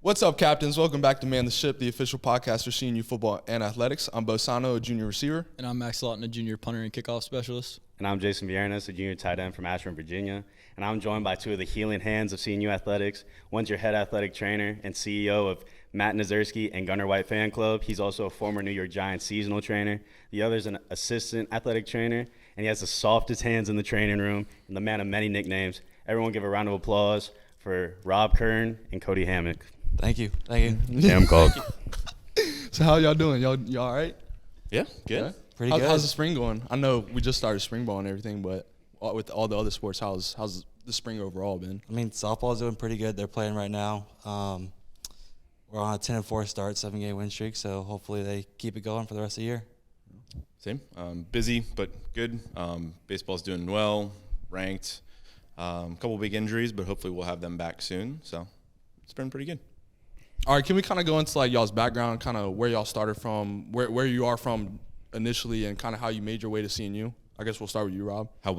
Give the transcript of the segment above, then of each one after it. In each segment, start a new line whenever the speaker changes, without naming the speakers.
What's up, captains? Welcome back to ManTheShip, the official podcast for CNU football and athletics. I'm Bo Sano, a junior receiver.
And I'm Max Lawton, a junior punter and kickoff specialist.
And I'm Jason Viernes, a junior tight end from Ashburn, Virginia. And I'm joined by two of the healing hands of CNU athletics. One's your head athletic trainer and CEO of Matt Nazerski and Gunner White Fan Club. He's also a former New York Giants seasonal trainer. The other's an assistant athletic trainer, and he has the softest hands in the training room and the man of many nicknames. Everyone give a round of applause for Rob Kearn and Cody Hammock.
Thank you.
Damn called.
So how y'all doing? Y'all all right?
Yeah, good.
Yeah?
Pretty good.
How's the spring going? I know we just started spring ball and everything, but with all the other sports, how's the spring overall been?
I mean, softball's doing pretty good. They're playing right now. We're on a 10-4 start, 7-game win streak, so hopefully they keep it going for the rest of the year.
Same. Busy, but good. Baseball's doing well, ranked. A couple big injuries, but hopefully we'll have them back soon. So it's been pretty good.
All right, can we kind of go into like y'all's background, kind of where y'all started from, where you are from initially, and kind of how you made your way to CNU? I guess we'll start with you, Rob.
How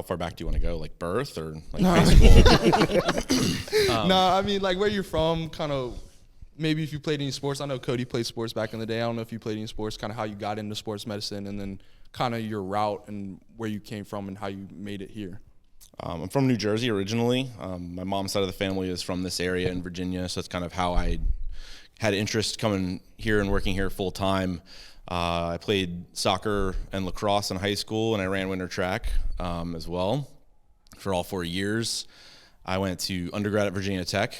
far back do you want to go? Like birth or like high school?
No, I mean like where you're from, kind of maybe if you played any sports. I know Cody played sports back in the day. I don't know if you played any sports, kind of how you got into sports medicine, and then kind of your route and where you came from and how you made it here.
I'm from New Jersey originally. My mom's side of the family is from this area in Virginia, so that's kind of how I had interest coming here and working here full time. I played soccer and lacrosse in high school, and I ran winter track as well for all 4 years. I went to undergrad at Virginia Tech,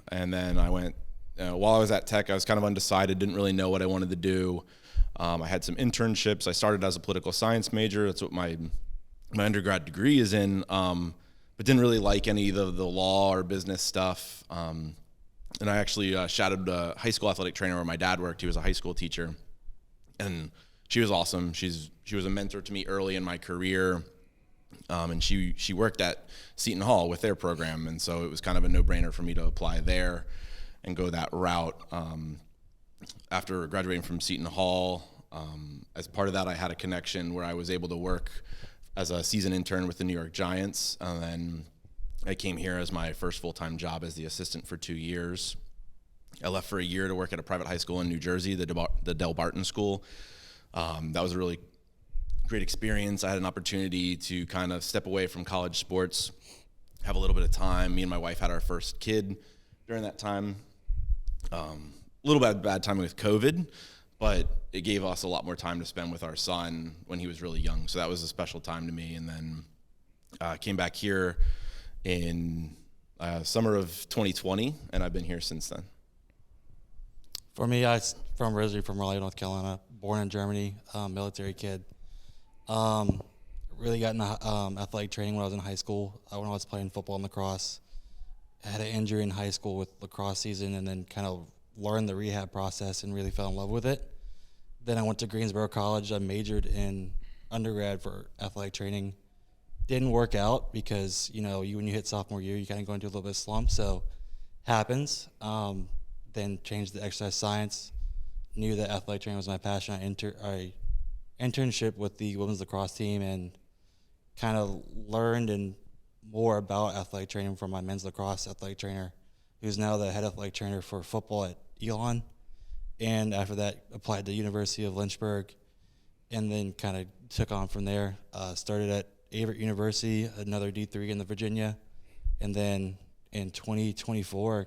and then I went, while I was at Tech, I was kind of undecided, didn't really know what I wanted to do. I had some internships. I started as a political science major. That's what my undergrad degree is in, but didn't really like any of the law or business stuff. And I actually shadowed a high school athletic trainer where my dad worked. He was a high school teacher, and she was awesome. She was a mentor to me early in my career, and she worked at Seton Hall with their program, and so it was kind of a no-brainer for me to apply there and go that route. After graduating from Seton Hall, as part of that, I had a connection where I was able to work as a season intern with the New York Giants, and then I came here as my first full-time job as the assistant for 2 years. I left for a year to work at a private high school in New Jersey, the Del Barton School. That was a really great experience. I had an opportunity to kind of step away from college sports, have a little bit of time. Me and my wife had our first kid during that time. A little bad timing with COVID, but it gave us a lot more time to spend with our son when he was really young. So that was a special time to me. And then came back here in summer of 2020, and I've been here since then.
For me, I'm originally from Raleigh, North Carolina, born in Germany, military kid. Really got into athletic training when I was in high school, when I was playing football and lacrosse. I had an injury in high school with lacrosse season, and then kind of learned the rehab process and really fell in love with it. Then I went to Greensboro College. I majored in undergrad for athletic training. Didn't work out because, when you hit sophomore year, you kind of go into a little bit of slump, so happens. Then changed to exercise science. Knew that athletic training was my passion. I internship with the women's lacrosse team and kind of learned more about athletic training from my men's lacrosse athletic trainer, who's now the head athletic trainer for football at Elon. And after that, applied to the University of Lynchburg, and then kind of took on from there. Started at Averett University, another D3 in the Virginia, and then in 2024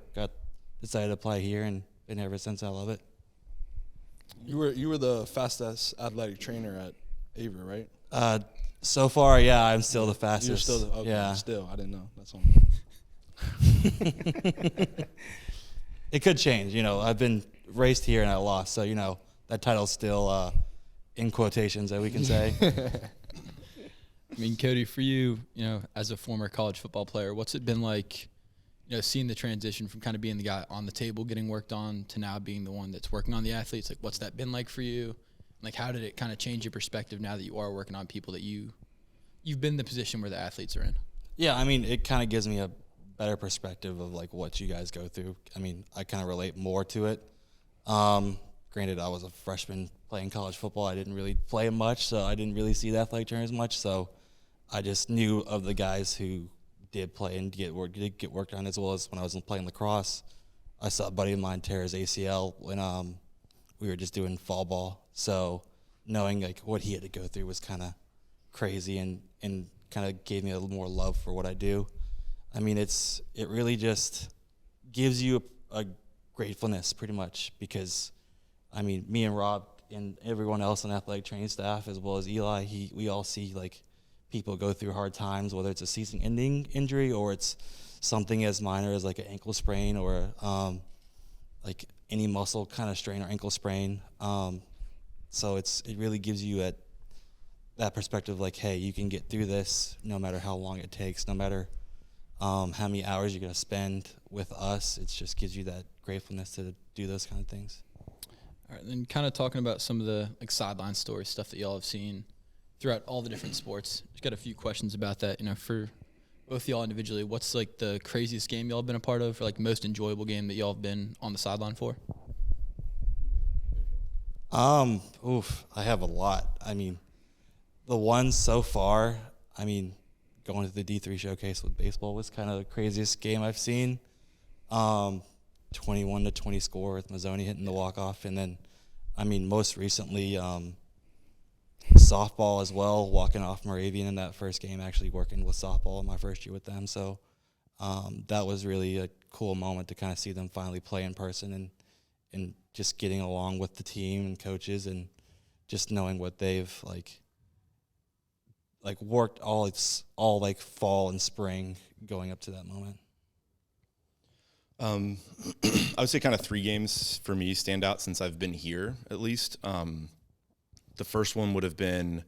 decided to apply here, and been ever since. I love it.
You were the fastest athletic trainer at Averett, right?
So far, yeah, I'm still the fastest.
You're still okay,
yeah.
Still, I didn't know. That's all.
It could change, I've been raced here and I lost, so that title's still in quotations, that we can say.
I mean, Cody, for you, as a former college football player, what's it been like, seeing the transition from kind of being the guy on the table getting worked on to now being the one that's working on the athletes? Like, what's that been like for you? Like, how did it kind of change your perspective now that you are working on people that you've been in the position where the athletes are in?
Yeah, I mean, it kind of gives me a better perspective of, like, what you guys go through. I mean, I kind of relate more to it. Granted, I was a freshman playing college football. I didn't really play much, so I didn't really see the athletic trainers much. So I just knew of the guys who did play and did get worked on, as well as when I was playing lacrosse. I saw a buddy of mine tear his ACL when we were just doing fall ball. So knowing like what he had to go through was kind of crazy and kind of gave me a little more love for what I do. I mean, it really just gives you a gratefulness pretty much because, I mean, me and Rob and everyone else on athletic training staff as well as Eli, we all see like people go through hard times, whether it's a season-ending injury or it's something as minor as like an ankle sprain or like any muscle kind of strain or ankle sprain. So it really gives you that perspective like, hey, you can get through this no matter how long it takes, no matter how many hours you're going to spend with us. It just gives you that gratefulness to do those kind of things.
All right, then kind of talking about some of the like sideline stories, stuff that y'all have seen throughout all the different sports. Just got a few questions about that. You know, for both y'all individually, what's like the craziest game y'all have been a part of, or like most enjoyable game that y'all have been on the sideline for?
I have a lot. I mean, the ones so far, I mean, going to the D3 showcase with baseball was kind of the craziest game I've seen. 21-20 score with Mazzoni hitting the walk-off. And then, I mean, most recently, softball as well, walking off Moravian in that first game, actually working with softball in my first year with them. So that was really a cool moment to kind of see them finally play in person and just getting along with the team and coaches and just knowing what they've like worked all like fall and spring going up to that moment.
I would say kind of 3 games for me stand out since I've been here, at least. The first one would have been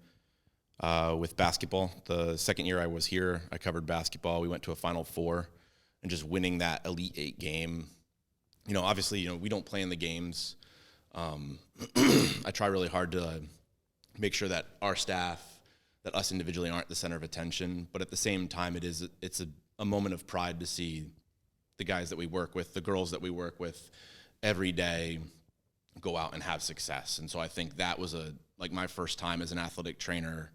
with basketball. The second year I was here, I covered basketball. We went to a Final Four, and just winning that Elite 8 game. You know, obviously, you know, we don't play in the games. I try really hard to make sure that our staff, that us individually aren't the center of attention, but at the same time, it's a moment of pride to see the guys that we work with, the girls that we work with every day go out and have success. And so I think that was like my first time as an athletic trainer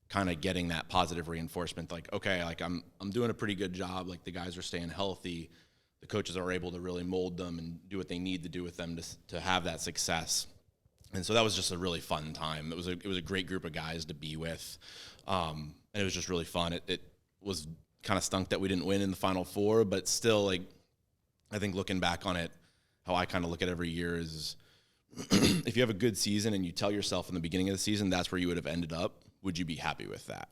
kind of getting that positive reinforcement, like, okay, like I'm doing a pretty good job. Like the guys are staying healthy. The coaches are able to really mold them and do what they need to do with them to have that success. And so that was just a really fun time. It was a great group of guys to be with. And it was just really fun. It was kind of stunk that we didn't win in the Final Four, but still, like, I think looking back on it, how I kind of look at every year is if you have a good season and you tell yourself in the beginning of the season that's where you would have ended up, would you be happy with that?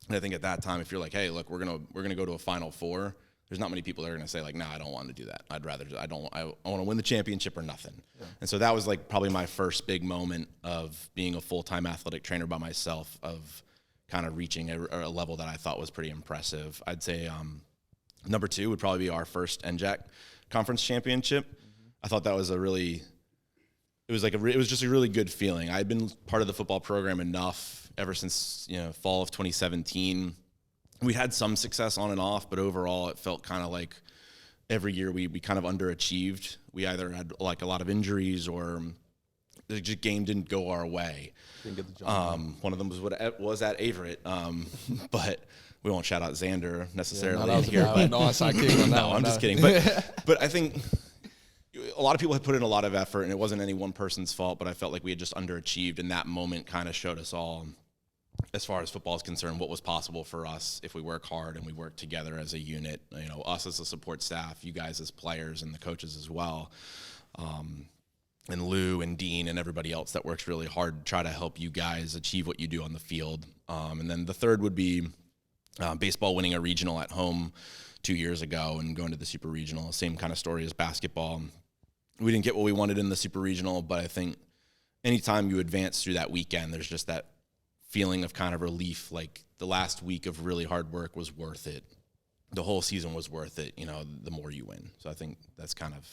And I think at that time, if you're like, hey, look, we're gonna go to a Final Four, there's not many people that are gonna say like, nah, I don't want to do that. I want to win the championship or nothing. Yeah. And so that was like probably my first big moment of being a full-time athletic trainer by myself, of kind of reaching a level that I thought was pretty impressive. I'd say number 2 would probably be our first NJAC conference championship. Mm-hmm. I thought that was it was just a really good feeling. I'd been part of the football program enough ever since, you know, fall of 2017. We had some success on and off, but overall it felt kind of like every year we kind of underachieved. We either had like a lot of injuries or the game didn't go our way.
Didn't get the job.
One of them was at Averett, but we won't shout out Xander necessarily. I'm just kidding. But I think a lot of people had put in a lot of effort, and it wasn't any one person's fault, but I felt like we had just underachieved, and that moment kind of showed us all, as far as football is concerned, what was possible for us if we work hard and we work together as a unit. You know, us as a support staff, you guys as players, and the coaches as well. And Lou and Dean and everybody else that works really hard to try to help you guys achieve what you do on the field. And then the third would be baseball winning a regional at home 2 years ago and going to the super regional. Same kind of story as basketball. We didn't get what we wanted in the super regional, but I think anytime you advance through that weekend, there's just that feeling of kind of relief, like the last week of really hard work was worth it. The whole season was worth it, you know, the more you win. So I think that's kind of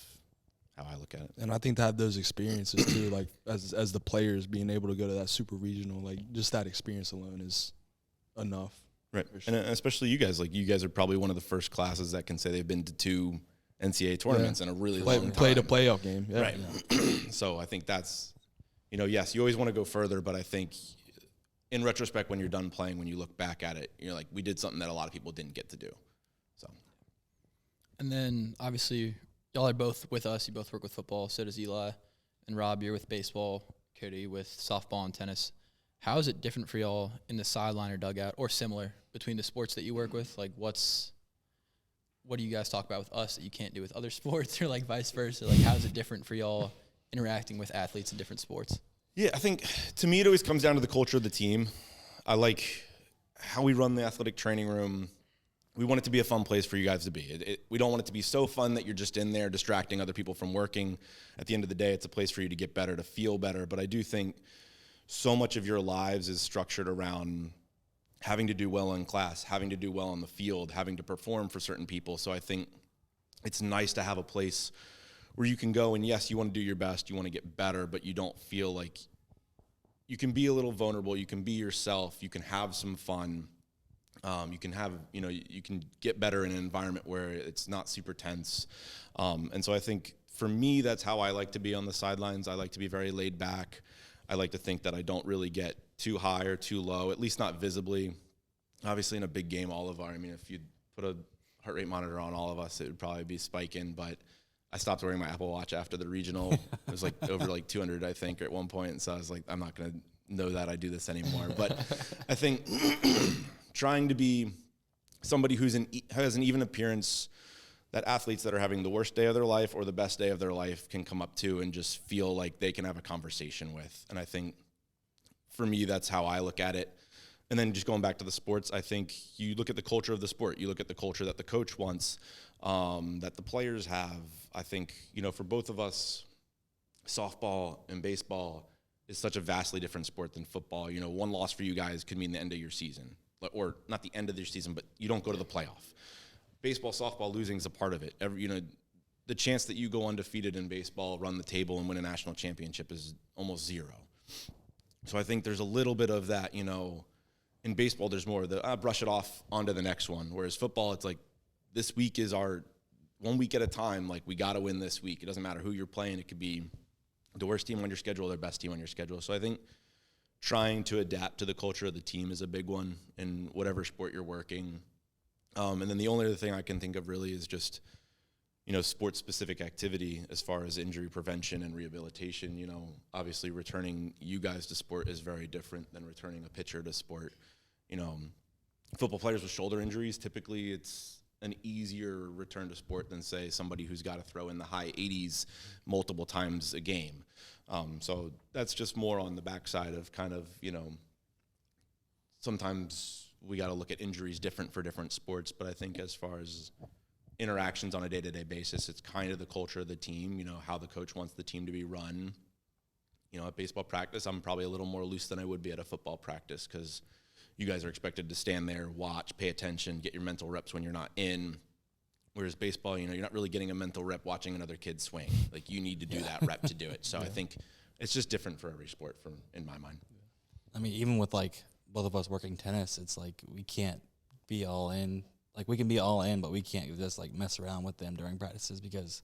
how I look at it.
And I think to have those experiences too, like as the players being able to go to that super regional, like just that experience alone is enough.
Right. Sure. And especially you guys, like you guys are probably one of the first classes that can say they've been to 2 NCAA tournaments in a really long time.
Played a playoff game. Yeah.
Right. Yeah. So I think that's, you know, yes, you always want to go further, but I think in retrospect, when you're done playing, when you look back at it, you're like, we did something that a lot of people didn't get to do. So.
And then obviously y'all are both with us. You both work with football. So does Eli. And Rob, you're with baseball. Cody with softball and tennis. How is it different for y'all in the sideline or dugout, or similar between the sports that you work with? Like, what do you guys talk about with us that you can't do with other sports, or like vice versa? Like, how is it different for y'all interacting with athletes in different sports?
Yeah, I think to me it always comes down to the culture of the team. I like how we run the athletic training room. We want it to be a fun place for you guys to be. We don't want it to be so fun that you're just in there distracting other people from working. At the end of the day, it's a place for you to get better, to feel better. But I do think so much of your lives is structured around having to do well in class, having to do well on the field, having to perform for certain people. So I think it's nice to have a place where you can go and, yes, you want to do your best, you want to get better, but you don't feel like you can be a little vulnerable, you can be yourself, you can have some fun, you can have, you can get better in an environment where it's not super tense. And so I think for me, that's how I like to be on the sidelines. I like to be very laid back. I like to think that I don't really get too high or too low, at least not visibly. Obviously in a big game, if you put a heart rate monitor on all of us, it would probably be spiking, but I stopped wearing my Apple Watch after the regional. It was like over like 200, I think, at one point. And so I was like, I'm not going to know that I do this anymore. But I think trying to be somebody has an even appearance that athletes that are having the worst day of their life or the best day of their life can come up to and just feel like they can have a conversation with. And I think for me, that's how I look at it. And then just going back to the sports, I think you look at the culture of the sport. You look at the culture that the coach wants, that the players have. I think, for both of us, softball and baseball is such a vastly different sport than football. One loss for you guys could mean the end of your season. Or not the end of your season, but you don't go to the playoff. Baseball, softball, losing is a part of it. The chance that you go undefeated in baseball, run the table, and win a national championship is almost zero. So I think there's a little bit of that, in baseball, there's more of the brush it off onto the next one. Whereas football, it's like this week is our 1 week at a time. Like, we got to win this week. It doesn't matter who you're playing. It could be the worst team on your schedule or the best team on your schedule. So I think trying to adapt to the culture of the team is a big one in whatever sport you're working. And then the only other thing I can think of really is just, sports-specific activity as far as injury prevention and rehabilitation. Obviously returning you guys to sport is very different than returning a pitcher to sport. Football players with shoulder injuries, typically it's an easier return to sport than, say, somebody who's got to throw in the high 80s multiple times a game. So that's just more on the backside of kind of, sometimes we got to look at injuries different for different sports. But I think as far as interactions on a day-to-day basis, it's kind of the culture of the team, how the coach wants the team to be run. At baseball practice, I'm probably a little more loose than I would be at a football practice because you guys are expected to stand there, watch, pay attention, get your mental reps when you're not in. Whereas baseball, you're not really getting a mental rep watching another kid swing. Like, you need to do that rep to do it. So I think it's just different for every sport in my mind.
I mean, even with, like, both of us working tennis, it's like we can't be all in. Like, we can be all in, but we can't just, like, mess around with them during practices because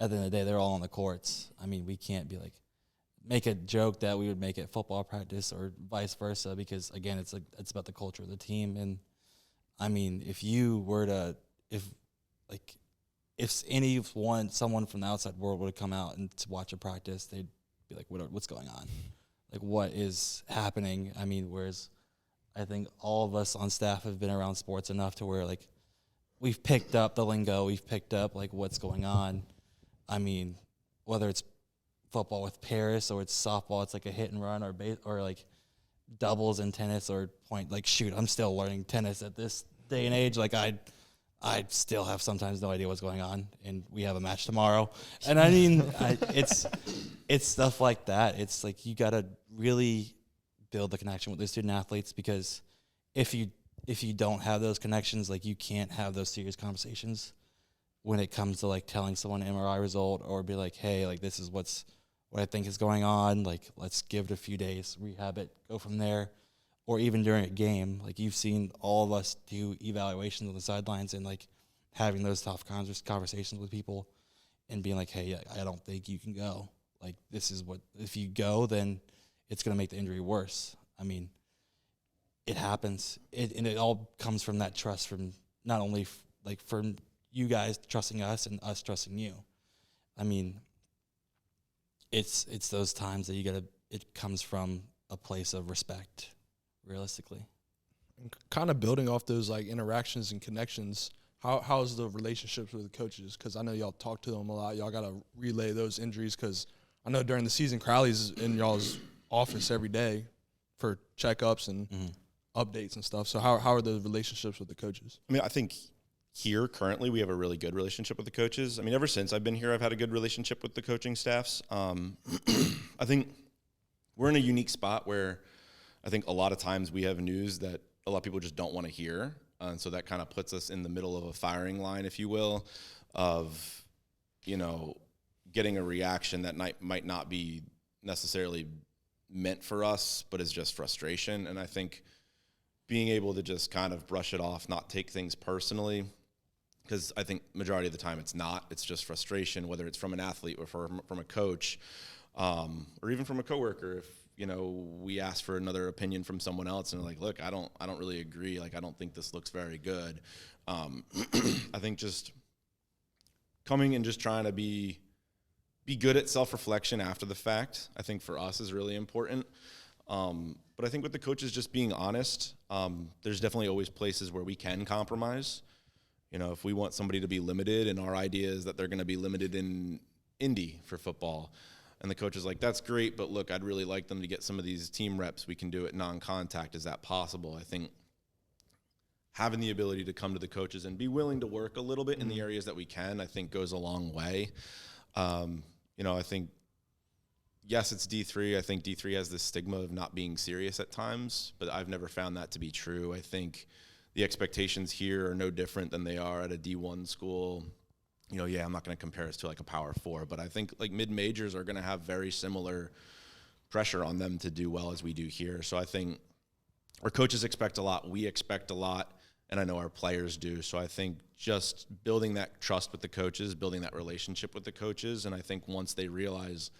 at the end of the day, they're all on the courts. I mean, we can't be, like, make a joke that we would make at football practice or vice versa because, again, it's about the culture of the team. And, I mean, if someone from the outside world would have come out and to watch a practice, they'd be like, what's going on? Like, what is happening? I mean, whereas I think all of us on staff have been around sports enough to where, like, we've picked up the lingo, we've picked up, like, what's going on. I mean, whether it's football with Paris or it's softball, it's like a hit and run or like doubles in tennis or point. Like, shoot, I'm still learning tennis at this day and age. Like, I still have sometimes no idea what's going on, and we have a match tomorrow. And I mean, it's stuff like that. It's like you got to really build the connection with the student athletes because if you don't have those connections, like, you can't have those serious conversations when it comes to, like, telling someone an MRI result or be like, hey, like, this is what I think is going on. Like, let's give it a few days, rehab it, go from there. Or even during a game, like, you've seen all of us do evaluations on the sidelines and, like, having those tough conversations with people and being like, hey, I don't think you can go. Like, this is if you go, then it's going to make the injury worse. I mean, it happens. And it all comes from that trust from not only, from you guys trusting us and us trusting you. I mean, it's those times that it comes from a place of respect, realistically.
Kind of building off those like interactions and connections. How's the relationships with the coaches? Because I know y'all talk to them a lot. Y'all got to relay those injuries because I know during the season, Crowley's in y'all's office every day for checkups and updates and stuff. So how are the relationships with the coaches?
I mean, I think here currently we have a really good relationship with the coaches. I mean, ever since I've been here, I've had a good relationship with the coaching staffs. I think we're in a unique spot where I think a lot of times we have news that a lot of people just don't want to hear. And so that kind of puts us in the middle of a firing line, if you will, of, getting a reaction that might not be necessarily meant for us, but is just frustration. And I think being able to just kind of brush it off, not take things personally, because I think majority of the time it's not. It's just frustration, whether it's from an athlete or from a coach, or even from a coworker. If we ask for another opinion from someone else, and they're like, "Look, I don't really agree. Like, I don't think this looks very good." I think just coming and just trying to be good at self-reflection after the fact, I think for us is really important. But I think with the coaches, just being honest, there's definitely always places where we can compromise. If we want somebody to be limited and our idea is that they're going to be limited in Indy for football, and the coach is like, that's great, but look, I'd really like them to get some of these team reps. We can do it non-contact. Is that possible? I think having the ability to come to the coaches and be willing to work a little bit in the areas that we can, I think goes a long way. I think, yes, it's D3. I think D3 has this stigma of not being serious at times, but I've never found that to be true. I think the expectations here are no different than they are at a D1 school. I'm not going to compare us to like a Power 4, but I think like mid-majors are going to have very similar pressure on them to do well as we do here. So I think our coaches expect a lot, we expect a lot, and I know our players do. So I think just building that trust with the coaches, building that relationship with the coaches, and I think once they realize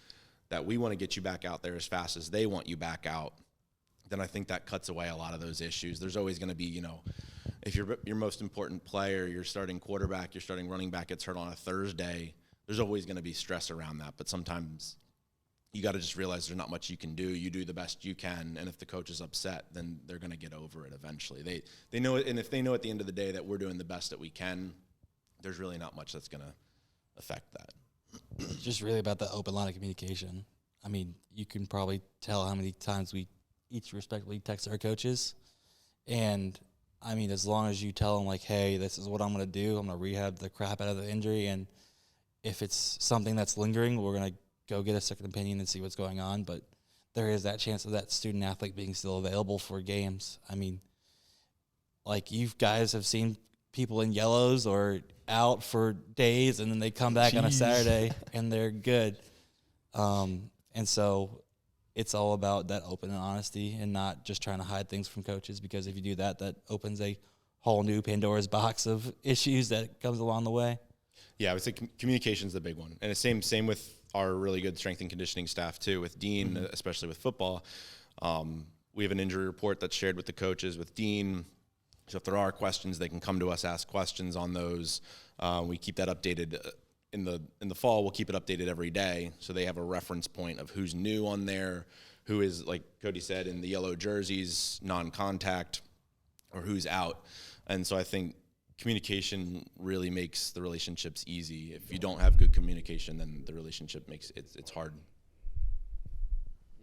that we want to get you back out there as fast as they want you back out, then I think that cuts away a lot of those issues. There's always going to be, if your most important player, your starting quarterback, your starting running back gets hurt on a Thursday, there's always going to be stress around that. But sometimes you got to just realize there's not much you can do. You do the best you can, and if the coach is upset, then they're going to get over it eventually. They know it, and if they know at the end of the day that we're doing the best that we can, there's really not much that's going to affect that.
It's just really about the open line of communication. I mean, you can probably tell how many times we each respectively text our coaches, and I mean, as long as you tell them, like, hey, this is what I'm going to do. I'm going to rehab the crap out of the injury, and if it's something that's lingering, we're going to go get a second opinion and see what's going on. But there is that chance of that student-athlete being still available for games. I mean, like, you guys have seen people in yellows or out for days, and then they come back on a Saturday, and they're good. And so it's all about that open and honesty and not just trying to hide things from coaches, because if you do that, that opens a whole new Pandora's box of issues that comes along the way.
Yeah, I would say communication is the big one. And the same with our really good strength and conditioning staff too, with Dean, especially with football. We have an injury report that's shared with the coaches, with Dean. So if there are questions, they can come to us, ask questions on those. We keep that updated. In the fall, we'll keep it updated every day, so they have a reference point of who's new on there, who is, like Cody said, in the yellow jerseys, non-contact, or who's out. And so I think communication really makes the relationships easy. If you don't have good communication, then the relationship makes it's hard.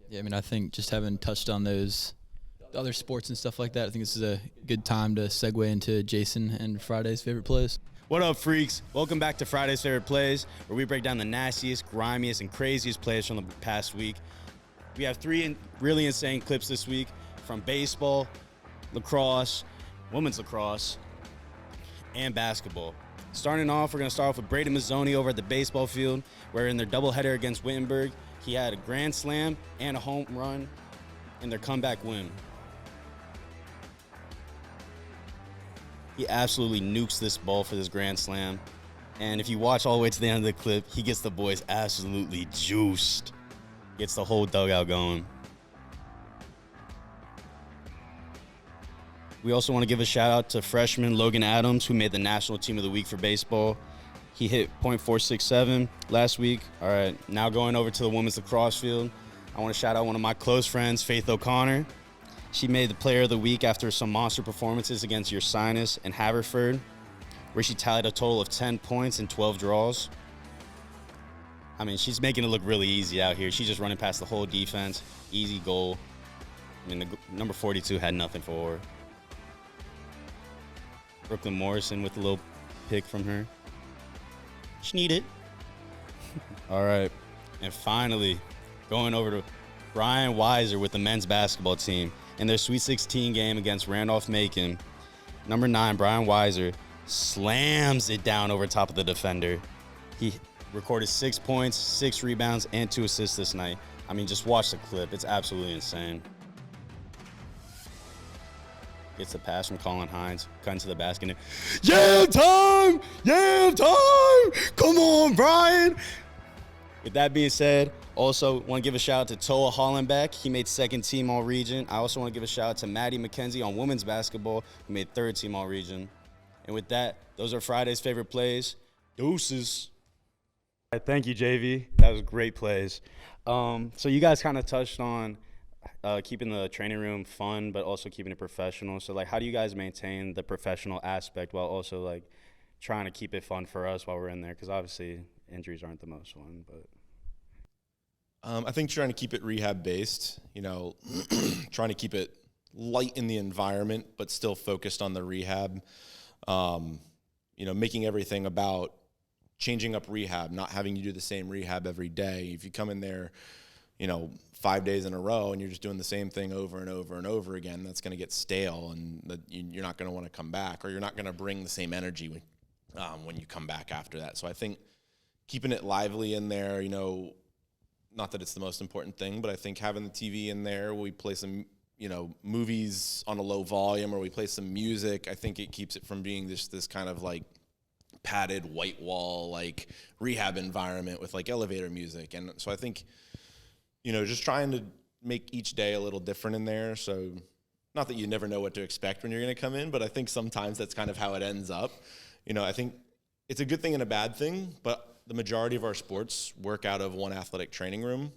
Yeah, I mean, I think just having touched on those other sports and stuff like that, I think this is a good time to segue into Jason and Friday's favorite plays.
What up, freaks? Welcome back to Friday's Favorite Plays, where we break down the nastiest, grimiest, and craziest plays from the past week. We have 3 really insane clips this week from baseball, lacrosse, women's lacrosse, and basketball. Starting off, we're going to start off with Brady Mazzoni over at the baseball field, where in their doubleheader against Wittenberg, he had a grand slam and a home run in their comeback win. He absolutely nukes this ball for this grand slam. And if you watch all the way to the end of the clip, he gets the boys absolutely juiced. Gets the whole dugout going. We also want to give a shout out to freshman Logan Adams, who made the National Team of the Week for baseball. He hit .467 last week. All right, now going over to the women's lacrosse field. I want to shout out one of my close friends, Faith O'Connor. She made the player of the week after some monster performances against Ursinus and Haverford, where she tallied a total of 10 points and 12 draws. I mean, she's making it look really easy out here. She's just running past the whole defense. Easy goal. I mean, the number 42 had nothing for her. Brooklyn Morrison with a little pick from her. She need it. All right. And finally, going over to Brian Weiser with the men's basketball team. In their Sweet 16 game against Randolph-Macon, number 9, Brian Weiser, slams it down over top of the defender. He recorded 6 points, 6 rebounds, and 2 assists this night. I mean, just watch the clip. It's absolutely insane. Gets the pass from Colin Hines, cut into the basket. And, yeah, time! Yeah, time! Come on, Brian! With that being said, also want to give a shout out to Toa Hollenbeck. He made 2nd team All-Region. I also want to give a shout out to Maddie McKenzie on women's basketball, who made 3rd team All-Region. And with that, those are Friday's favorite plays. Deuces. Thank you, JV. That was great plays. So you guys kind of touched on keeping the training room fun, but also keeping it professional. So, like, how do you guys maintain the professional aspect while also, like, trying to keep it fun for us while we're in there? Because obviously injuries aren't the most fun, but.
I think trying to keep it rehab-based, trying to keep it light in the environment, but still focused on the rehab. Making everything about changing up rehab, not having you do the same rehab every day. If you come in there, 5 days in a row and you're just doing the same thing over and over and over again, that's going to get stale, and you're not going to want to come back, or you're not going to bring the same energy when you come back after that. So I think keeping it lively in there, not that it's the most important thing, but I think having the TV in there, we play some, movies on a low volume, or we play some music. I think it keeps it from being just this kind of like padded white wall, like rehab environment with like elevator music. And so I think, just trying to make each day a little different in there. So not that you never know what to expect when you're going to come in, but I think sometimes that's kind of how it ends up. I think it's a good thing and a bad thing, but the majority of our sports work out of one athletic training room.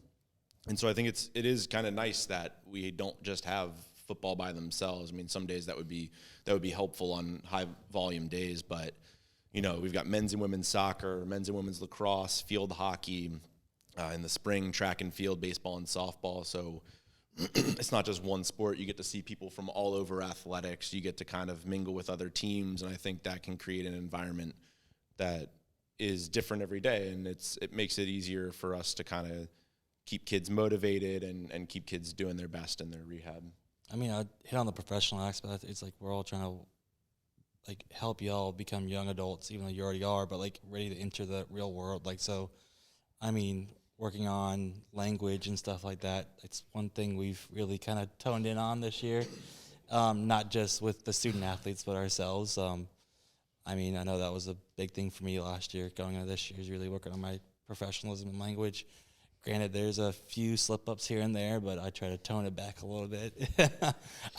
And so I think it is kind of nice that we don't just have football by themselves. I mean, some days that would be helpful on high volume days, but we've got men's and women's soccer, men's and women's lacrosse, field hockey, in the spring, track and field, baseball and softball. So it's not just one sport. You get to see people from all over athletics. You get to kind of mingle with other teams, and I think that can create an environment that is different every day, and it makes it easier for us to kind of keep kids motivated and keep kids doing their best in their rehab.
I mean, I hit on the professional aspect. It's like we're all trying to like help y'all become young adults, even though you already are, but like ready to enter the real world. Like, so, I mean, working on language and stuff like that, it's one thing we've really kind of toned in on this year, not just with the student athletes, but ourselves. I mean, I know that was a big thing for me last year. Going into this year is really working on my professionalism in language. Granted, there's a few slip-ups here and there, but I try to tone it back a little bit.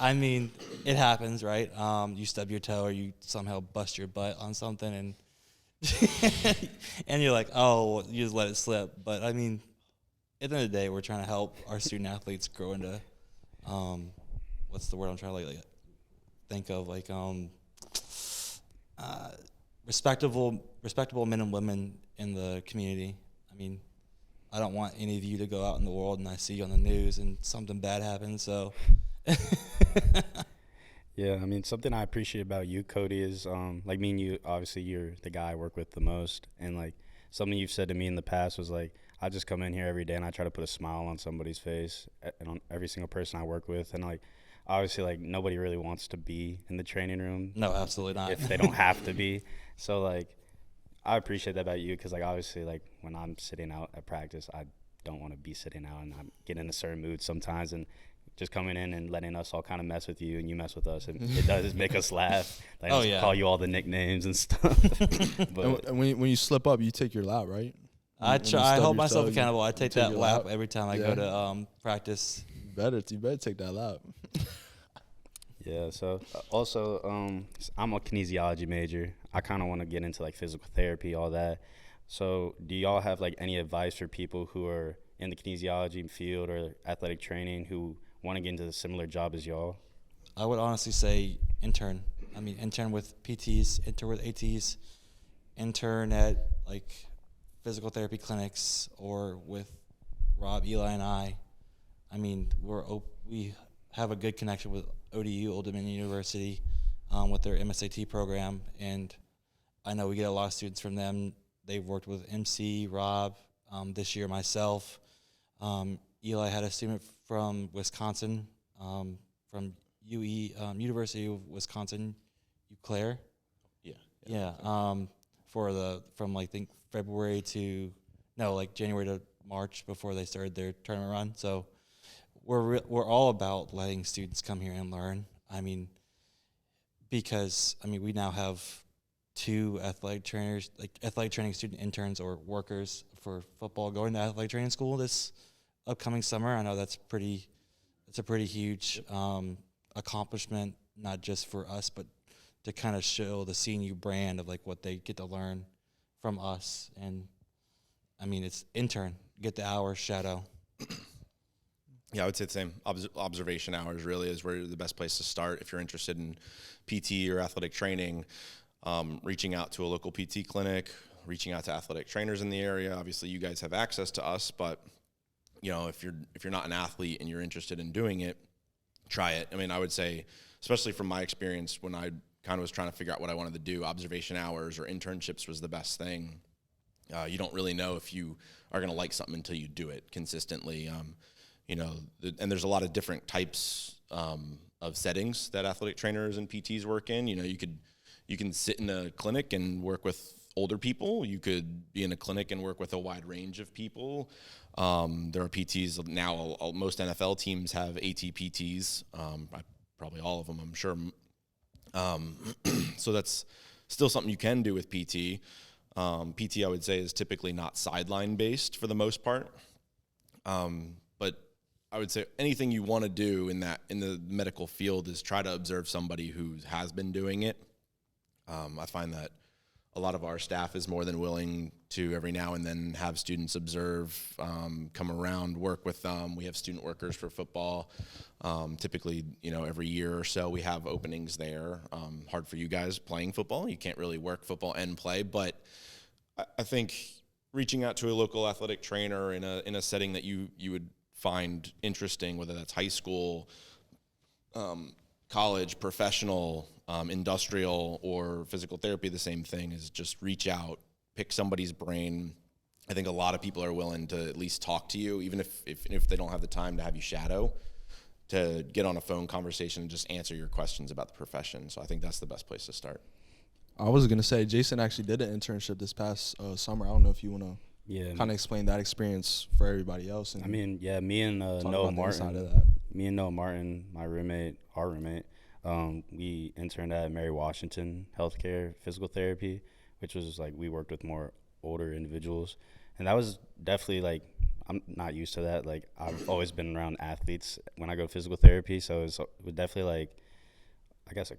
I mean, it happens, right? You stub your toe or you somehow bust your butt on something, and and you're like, oh, well, you just let it slip. But, I mean, at the end of the day, we're trying to help our student-athletes grow into, what's the word I'm trying to like think of, like respectable men and women in the community. I mean, I don't want any of you to go out in the world and I see you on the news and something bad happens. So,
yeah, I mean, something I appreciate about you, Cody, is like me and you. Obviously, you're the guy I work with the most, and like something you've said to me in the past was like, I just come in here every day and I try to put a smile on somebody's face and on every single person I work with, and like. Obviously, like, nobody really wants to be in the training room.
No, absolutely not.
If they don't have to be. So, like, I appreciate that about you because, like, obviously, like, when I'm sitting out at practice, I don't want to be sitting out, and I get in a certain mood sometimes. And just coming in and letting us all kind of mess with you and you mess with us, and it does make us laugh. Like, call you all the nicknames and stuff. But
and when you slip up, you take your lap, right?
I hold myself accountable. I take that lap every time I go to practice.
You better take that lap.
Yeah, so also I'm a kinesiology major. I kind of want to get into like physical therapy, all that. So do y'all have like any advice for people who are in the kinesiology field or athletic training who want to get into a similar job as y'all?
I would honestly say intern. I mean, intern with PTs, intern with ATs, intern at like physical therapy clinics or with Rob, Eli, and I. I mean, we have a good connection with ODU, Old Dominion University, with their MSAT program, and I know we get a lot of students from them. They've worked with MC, Rob, this year myself. Eli had a student from Wisconsin, from University of Wisconsin, Eau Claire. Yeah. From I think January to March before they started their tournament run. So we're all about letting students come here and learn. I mean, because we now have 2 athletic trainers, like athletic training student interns or workers for football going to athletic training school this upcoming summer. I know it's a pretty huge accomplishment, not just for us, but to kind of show the CNU brand of like what they get to learn from us. And I mean, it's intern, get the hours, shadow.
Yeah, I would say the same. Observation hours really is where the best place to start if you're interested in PT or athletic training. Reaching out to a local PT clinic, reaching out to athletic trainers in the area. Obviously, you guys have access to us, but if you're not an athlete and you're interested in doing it, try it. I mean, I would say, especially from my experience when I kind of was trying to figure out what I wanted to do, observation hours or internships was the best thing. You don't really know if you are going to like something until you do it consistently. And there's a lot of different types of settings that athletic trainers and PTs work in. You can sit in a clinic and work with older people. You could be in a clinic and work with a wide range of people. There are PTs now. Most NFL teams have ATPTs. Probably all of them, I'm sure. So that's still something you can do with PT. PT, I would say, is typically not sideline based for the most part. But I would say anything you want to do in the medical field is try to observe somebody who has been doing it. I find that a lot of our staff is more than willing to every now and then have students observe, come around, work with them. We have student workers for football. Typically, every year or so we have openings there. Hard for you guys playing football. You can't really work football and play, but I think reaching out to a local athletic trainer in a setting that you would find interesting, whether that's high school, college, professional, industrial, or physical therapy, the same thing, is just reach out, pick somebody's brain. I think a lot of people are willing to at least talk to you, even if they don't have the time to have you shadow, to get on a phone conversation and just answer your questions about the profession. So I think that's the best place to start.
I was going to say, Jason actually did an internship this past summer. I don't know if you want to kind of explain that experience for everybody else. And
me and Noah Martin, our roommate, we interned at Mary Washington Healthcare Physical Therapy, which was like we worked with more older individuals. And that was definitely like, I'm not used to that. Like, I've always been around athletes when I go physical therapy. So it was definitely like, I guess, a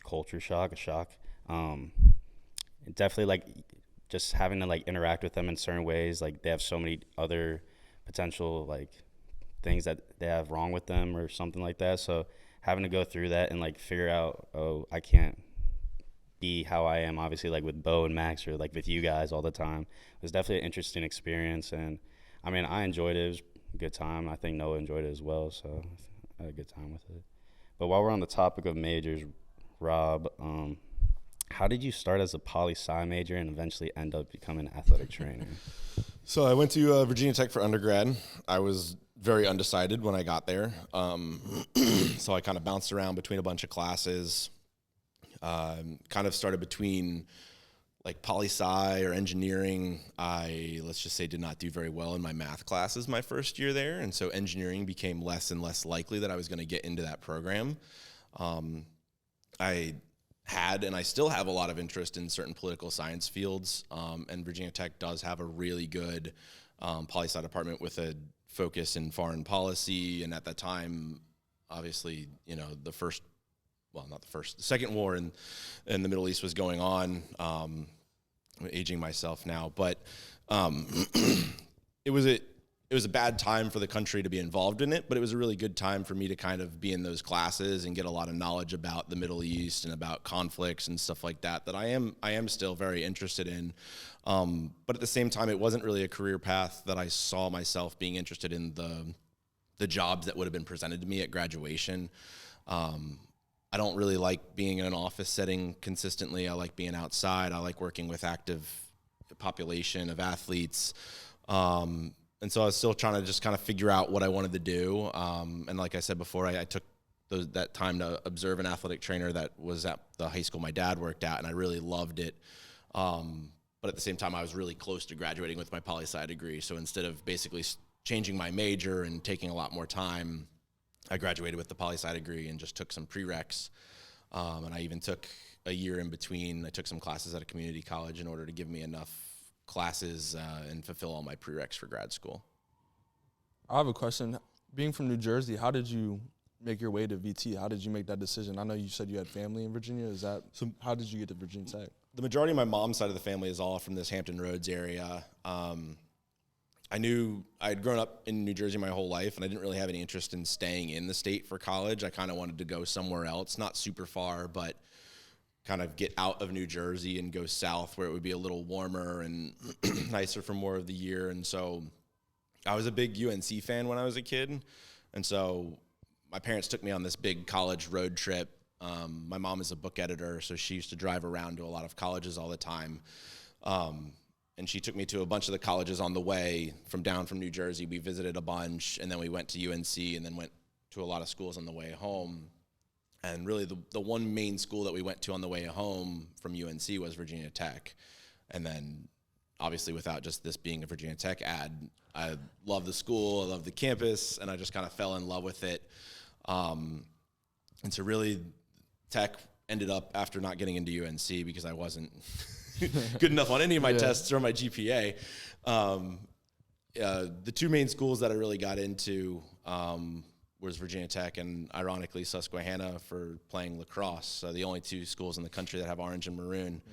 culture shock, a shock. Definitely like just having to like interact with them in certain ways. Like, they have so many other potential like things that they have wrong with them or something like that. So having to go through that and like figure out, I can't be how I am, obviously, like with Bo and Max or like with you guys all the time. It was definitely an interesting experience. And I mean, I enjoyed it. It was a good time. I think Noah enjoyed it as well. So I had a good time with it. But while we're on the topic of majors, Rob, how did you start as a poli-sci major and eventually end up becoming an athletic trainer?
So I went to Virginia Tech for undergrad. I was very undecided when I got there. So I kind of bounced around between a bunch of classes, kind of started between like poli-sci or engineering. Let's just say, did not do very well in my math classes my first year there. And so engineering became less and less likely that I was going to get into that program. I had, and I still have, a lot of interest in certain political science fields. And Virginia Tech does have a really good poli-sci department with a focus in foreign policy. And at that time, obviously, the first well, not the second war in the Middle East was going on. I'm aging myself now, but it was a bad time for the country to be involved in it, but it was a really good time for me to kind of be in those classes and get a lot of knowledge about the Middle East and about conflicts and stuff like that I am still very interested in. But at the same time, it wasn't really a career path that I saw myself being interested in the jobs that would have been presented to me at graduation. I don't really like being in an office setting consistently. I like being outside. I like working with active population of athletes. And so I was still trying to just kind of figure out what I wanted to do. And like I said before, I took that time to observe an athletic trainer that was at the high school my dad worked at, and I really loved it. But at the same time, I was really close to graduating with my poli-sci degree. So instead of basically changing my major and taking a lot more time, I graduated with the poli-sci degree and just took some prereqs. And I even took a year in between. I took some classes at a community college in order to give me enough classes and fulfill all my prereqs for grad school.
I have a question. Being from New Jersey, how did you make your way to VT? How did you make that decision? I know you said you had family in Virginia. How did you get to Virginia Tech?
The majority of my mom's side of the family is all from this Hampton Roads area. I knew I had grown up in New Jersey my whole life, and I didn't really have any interest in staying in the state for college. I kind of wanted to go somewhere else, not super far, but kind of get out of New Jersey and go south where it would be a little warmer and nicer for more of the year. And so I was a big UNC fan when I was a kid. And so my parents took me on this big college road trip. My mom is a book editor, so she used to drive around to a lot of colleges all the time. And she took me to a bunch of the colleges on the way from New Jersey. We visited a bunch, and then we went to UNC and then went to a lot of schools on the way home. And really the one main school that we went to on the way home from UNC was Virginia Tech. And then obviously without just this being a Virginia Tech ad, I love the school, I love the campus, and I just kind of fell in love with it. And so really Tech ended up, after not getting into UNC because I wasn't good enough on any of my tests or my GPA, the two main schools that I really got into was Virginia Tech and, ironically, Susquehanna for playing lacrosse. So the only two schools in the country that have orange and maroon.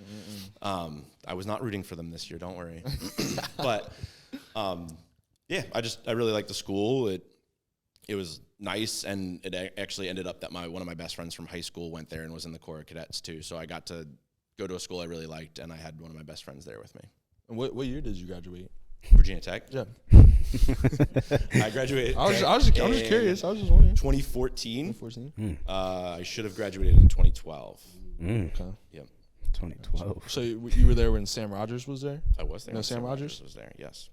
I was not rooting for them this year, don't worry. But, yeah, I really liked the school. It was nice, and it actually ended up that one of my best friends from high school went there and was in the Corps of Cadets too. So I got to go to a school I really liked, and I had one of my best friends there with me.
And what year did you graduate?
Virginia Tech?
Yeah.
I graduated.
I'm just curious. I was just wondering.
2014.
2014.
I should have graduated in 2012.
Okay.
Yep.
2012.
So you were there when Sam Rogers was there?
I was there.
No, Sam Rogers
was there. Yes.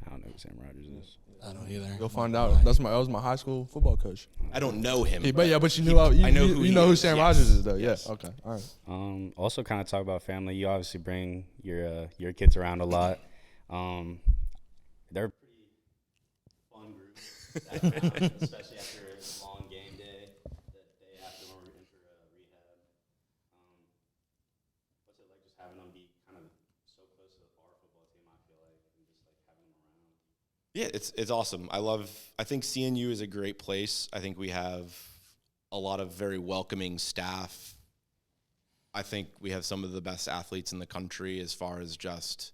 I don't know who Sam Rogers is.
I don't either.
You'll find out. That was my high school football coach.
I don't know him.
But you knew I know who Sam Rogers is though.
Yes.
Yeah. Okay. All right.
Also, kind of talk about family. You obviously bring your kids around a lot. They're a pretty fun group, especially after a long game day. That day after when we're in for rehab. What's it like just having them be kind of so close to our football team? I feel like, and just like having them around.
Yeah, it's awesome. I think CNU is a great place. I think we have a lot of very welcoming staff. I think we have some of the best athletes in the country as far as just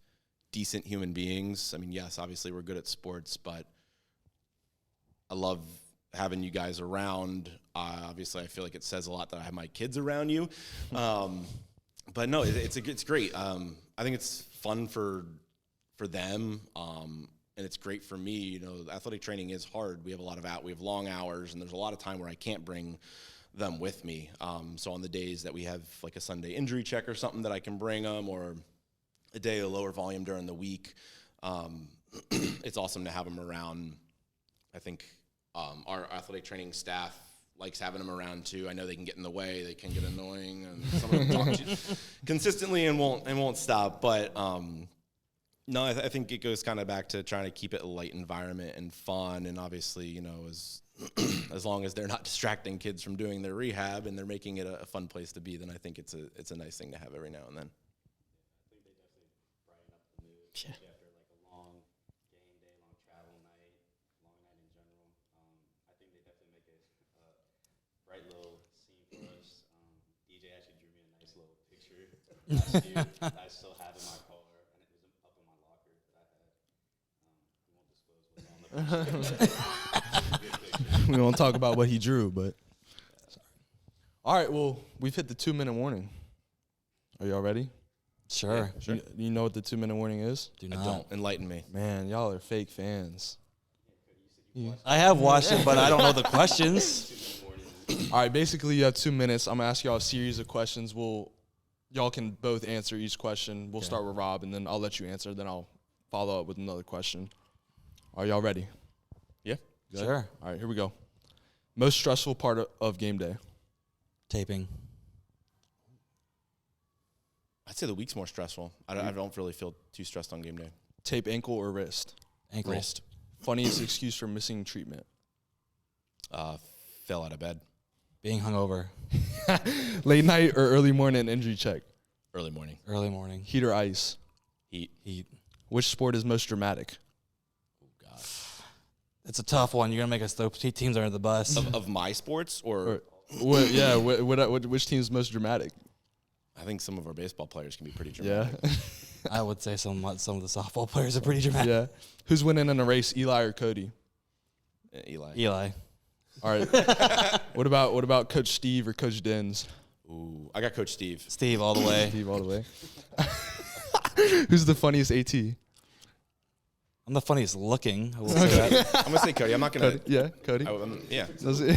decent human beings. I mean, yes, obviously we're good at sports, but I love having you guys around. Obviously, I feel like it says a lot that I have my kids around you. But no, it's great. I think it's fun for them. And it's great for me. You know, athletic training is hard. We have long hours, and there's a lot of time where I can't bring them with me. So on the days that we have like a Sunday injury check or something that I can bring them, or a day of lower volume during the week, it's awesome to have them around. I think our athletic training staff likes having them around too. I know they can get in the way, they can get annoying, and some of them talk to you consistently and won't stop. But no, I think it goes kind of back to trying to keep it a light environment and fun, and obviously, you know, as long as they're not distracting kids from doing their rehab and they're making it a fun place to be, then I think it's a nice thing to have every now and then.
I think they definitely brighten up the mood, especially after like a long game day, long travel night, long night in general. I think they definitely make it a bright little that I still have in my car, and it was up in my locker that I had. We won't disclose what's on the picture.
We don't talk about what he drew, but. All right, well, we've hit the 2-minute warning. Are y'all ready?
Sure.
Sure.
You know what the 2-minute warning is?
Do
I
not.
don't. Enlighten me.
Man, y'all are fake fans.
I have watched it, but I don't know the questions.
All right, basically you have 2 minutes. I'm gonna ask y'all a series of questions. Y'all can both answer each question. We'll start with Rob, and then I'll let you answer. Then I'll follow up with another question. Are y'all ready?
Yeah.
Good?
Sure.
All right, here we go. Most stressful part of game day.
Taping.
I'd say the week's more stressful. I don't really feel too stressed on game day.
Tape ankle or wrist.
Ankle.
Wrist.
Funniest excuse for missing treatment.
Fell out of bed.
Being hungover.
Late night or early morning injury check.
Early morning.
Early morning.
Heat or ice.
Heat.
Heat.
Which sport is most dramatic?
Oh, God.
It's a tough one. You're going to make us throw teams under the bus.
Of my sports or
Which team's most dramatic?
I think some of our baseball players can be pretty dramatic.
Yeah.
I would say some of the softball players are pretty dramatic.
Yeah. Who's winning in a race, Eli or Cody?
Eli.
Eli.
All right. What about Coach Steve or Coach Dens?
Ooh, I got Coach Steve.
Steve all the way.
Steve all the way. Who's the funniest AT?
I'm the funniest looking. I will say that.
I'm gonna say Cody. I'm not gonna.
Yeah, Cody.
Yeah.
Does it-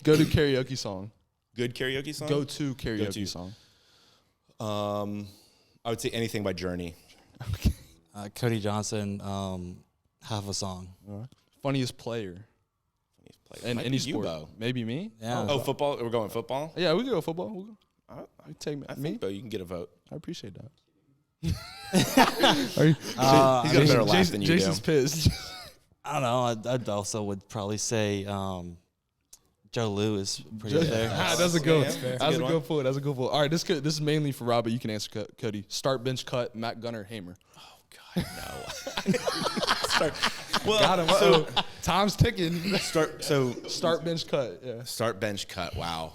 Go to karaoke song.
Good karaoke song.
Go to karaoke
Go-to.
song.
I would say anything by Journey.
Cody Johnson, half a song.
Funniest player in
Might
any
be you,
sport.
Bo.
Maybe me.
Yeah.
Oh, football. We're going football.
Yeah, we can go football.
I
Take
I
me.
think Bo, you can get a vote.
I appreciate that. Are you,
He's got a better laugh than you
Jason's
do.
pissed.
I don't know. I'd also would probably say Joe Lou is pretty up there.
That's a good.
Yeah,
That's a
one.
good point. That's a good point. All right, this is mainly for Rob, but you can answer Cody. Start, bench, cut, Matt Gunner, Hamer.
No. Well,
Got him.
so
Time's ticking.
start
Bench, cut. Yeah.
start bench cut. Wow.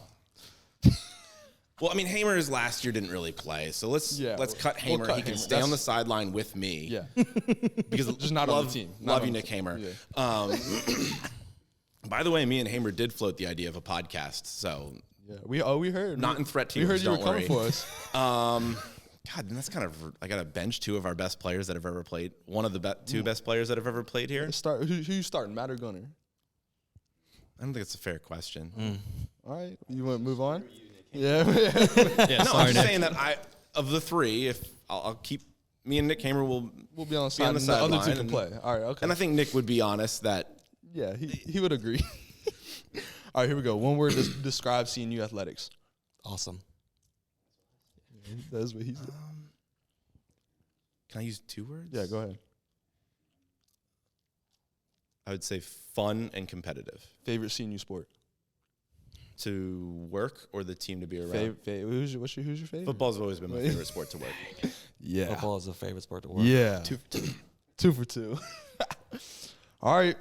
Well, I mean, Hamer's last year didn't really play, so let's cut
we'll
Hamer.
cut
He can
Hamer.
stay on the sideline with me.
Yeah.
because
Just not on the team. Not
Love
on
you,
the
Nick
team.
Hamer.
Yeah.
By the way, me and Hamer did float the idea of a podcast, so
Yeah. We heard.
not in threat
We
teams.
heard you were
don't
coming
worry.
for us.
God, and that's kind of. I got to bench two of our best players that have ever played. One of the two best players that have ever played here.
Who you starting, Matt or Gunner?
I don't think it's a fair question.
All right. You want to move on? Yeah.
Yeah,
No,
sorry,
I'm just
Nick.
saying that of the three, if I'll keep me and Nick Hamer will
We'll be on the
be
side.
on the
and the other two
sideline
can
and-
play. All right. Okay.
And I think Nick would be honest that
Yeah, he would agree. All right, here we go. One word to describe CNU athletics.
Awesome.
That's what he said.
can I use 2 words?
Yeah, go ahead.
I would say fun and competitive.
Favorite CNU sport?
To work or the team to be around.
Who's your favorite?
Football's always been my favorite sport to work.
Yeah.
Football is a favorite sport to work.
Yeah.
2 for 2.
2 for 2. All right.